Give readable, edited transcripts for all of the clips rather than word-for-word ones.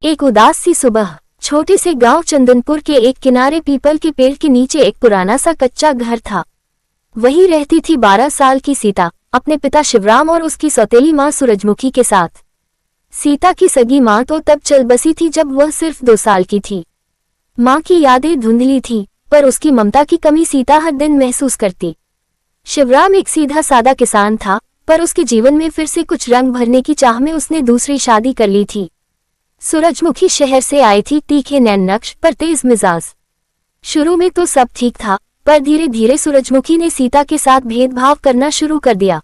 एक उदास सी सुबह छोटे से गांव चंदनपुर के एक किनारे पीपल के पेड़ के नीचे एक पुराना सा कच्चा घर था। वहीं रहती थी 12 साल की सीता अपने पिता शिवराम और उसकी सौतेली मां सूरजमुखी के साथ। सीता की सगी मां तो तब चल बसी थी जब वह सिर्फ 2 साल की थी। मां की यादें धुंधली थी, पर उसकी ममता की कमी सीता हर दिन महसूस करती। शिवराम एक सीधा सादा किसान था, पर उसके जीवन में फिर से कुछ रंग भरने की चाह में उसने दूसरी शादी कर ली थी। सूरजमुखी शहर से आई थी, तीखे नैन नक्श पर तेज मिजाज। शुरू में तो सब ठीक था, पर धीरे धीरे सूरजमुखी ने सीता के साथ भेदभाव करना शुरू कर दिया।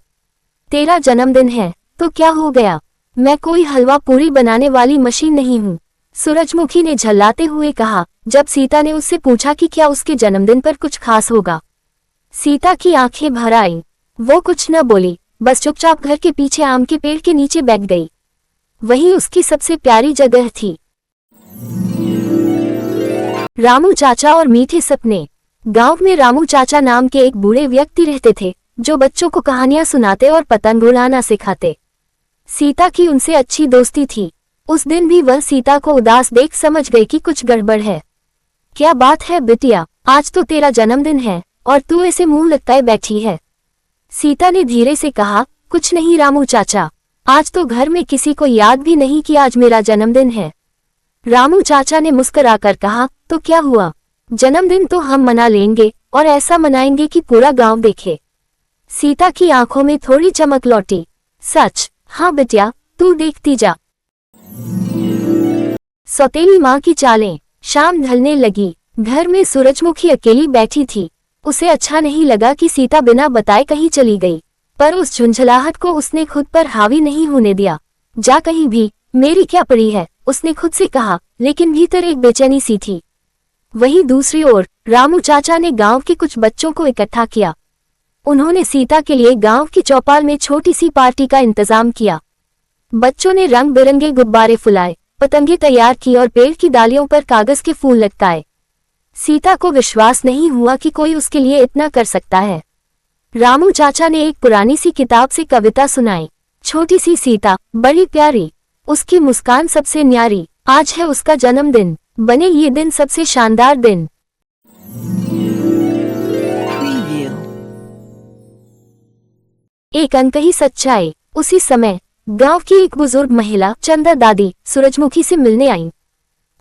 तेरा जन्मदिन है तो क्या हो गया, मैं कोई हलवा पूरी बनाने वाली मशीन नहीं हूँ, सूरजमुखी ने झल्लाते हुए कहा जब सीता ने उससे पूछा कि क्या उसके जन्मदिन पर कुछ खास होगा। सीता की आंखें भर आईं। वो कुछ न बोली, बस चुपचाप घर के पीछे आम के पेड़ के नीचे बैठ गई। वही उसकी सबसे प्यारी जगह थी। रामू चाचा और मीठे सपने। गांव में रामू चाचा नाम के एक बूढ़े व्यक्ति रहते थे, जो बच्चों को कहानियां सुनाते और पतंग उड़ाना सिखाते। सीता की उनसे अच्छी दोस्ती थी। उस दिन भी वह सीता को उदास देख समझ गई कि कुछ गड़बड़ है। क्या बात है बिटिया, आज तो तेरा जन्मदिन है और तू ऐसे मुंह लटकाए बैठी है। सीता ने धीरे से कहा, कुछ नहीं रामू चाचा, आज तो घर में किसी को याद भी नहीं कि आज मेरा जन्मदिन है। रामू चाचा ने मुस्कुराकर कहा, तो क्या हुआ, जन्मदिन तो हम मना लेंगे और ऐसा मनाएंगे कि पूरा गांव देखे। सीता की आंखों में थोड़ी चमक लौटी। सच? हाँ बिटिया, तू देखती जा। सौतेली माँ की चालें। शाम ढलने लगी। घर में सूरजमुखी अकेली बैठी थी। उसे अच्छा नहीं लगा कि सीता बिना बताए कहीं चली गई, पर उस झुंझलाहट को उसने खुद पर हावी नहीं होने दिया। जा कहीं भी, मेरी क्या पड़ी है, उसने खुद से कहा, लेकिन भीतर एक बेचैनी सी थी। वहीं दूसरी ओर रामू चाचा ने गांव के कुछ बच्चों को इकट्ठा किया। उन्होंने सीता के लिए गांव की चौपाल में छोटी सी पार्टी का इंतजाम किया। बच्चों ने रंग बिरंगे गुब्बारे फुलाए, पतंगे तैयार की और पेड़ की डालियों पर कागज के फूल लटकाए। सीता को विश्वास नहीं हुआ कि कोई उसके लिए इतना कर सकता है। रामू चाचा ने एक पुरानी सी किताब से कविता सुनाई। छोटी सी सीता, बड़ी प्यारी, उसकी मुस्कान सबसे न्यारी, आज है उसका जन्मदिन, बने ये दिन सबसे शानदार दिन। एक अनकही सच्चाई। उसी समय गांव की एक बुजुर्ग महिला चंदा दादी सूरजमुखी से मिलने आई।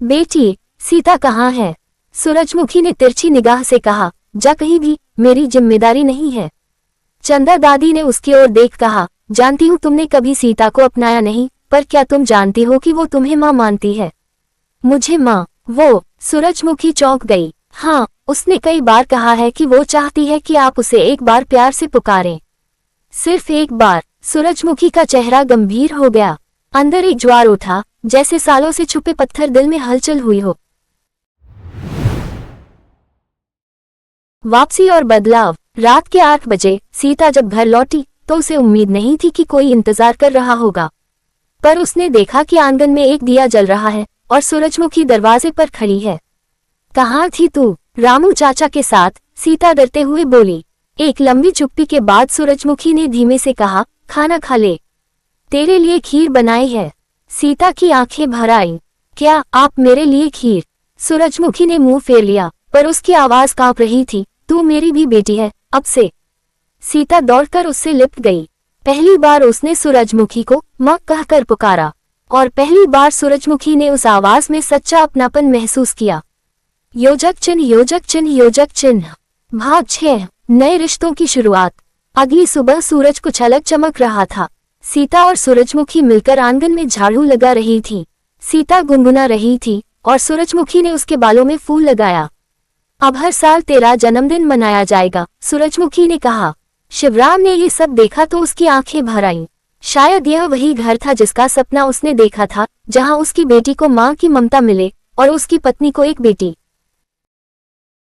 बेटी, सीता कहाँ है? सूरजमुखी ने तिरछी निगाह से कहा, जा कहीं भी, मेरी जिम्मेदारी नहीं है। चंदा दादी ने उसकी ओर देख कहा, जानती हूँ तुमने कभी सीता को अपनाया नहीं, पर क्या तुम जानती हो कि वो तुम्हें माँ मानती है? मुझे माँ? वो? सूरजमुखी चौंक गई। हाँ, उसने कई बार कहा है कि वो चाहती है कि आप उसे एक बार प्यार से पुकारें। सिर्फ एक बार। सूरजमुखी का चेहरा गंभीर हो गया। अंदर एक ज्वार उठा, जैसे सालों से छुपे पत्थर दिल में हलचल हुई हो। वापसी और बदलाव। रात के 8 बजे सीता जब घर लौटी तो उसे उम्मीद नहीं थी कि कोई इंतजार कर रहा होगा, पर उसने देखा कि आंगन में एक दिया जल रहा है और सूरजमुखी दरवाजे पर खड़ी है। कहाँ थी तू? रामू चाचा के साथ, सीता डरते हुए बोली। एक लंबी चुप्पी के बाद सूरजमुखी ने धीमे से कहा, खाना खा ले, तेरे लिए खीर बनाई है। सीता की आंखें भर आईं। क्या आप मेरे लिए खीर? सूरजमुखी ने मुंह फेर लिया, पर उसकी आवाज कांप रही थी। तू मेरी भी बेटी है अब से। सीता दौड़कर उससे लिपट गई। पहली बार उसने सूरजमुखी को माँ कहकर पुकारा, और पहली बार सूरजमुखी ने उस आवाज में सच्चा अपनापन महसूस किया। योजक चिन्ह, योजक चिन्ह, योजक चिन्ह। भाग 6। नए रिश्तों की शुरुआत। अगली सुबह सूरज कुछ अलग चमक रहा था। सीता और सूरजमुखी मिलकर आंगन में झाड़ू लगा रही थी। सीता गुनगुना रही थी और सूरजमुखी ने उसके बालों में फूल लगाया। अब हर साल तेरा जन्मदिन मनाया जाएगा, सूरजमुखी ने कहा। शिवराम ने ये सब देखा तो उसकी आंखें भर आईं। शायद यह वही घर था जिसका सपना उसने देखा था, जहां उसकी बेटी को माँ की ममता मिले और उसकी पत्नी को एक बेटी।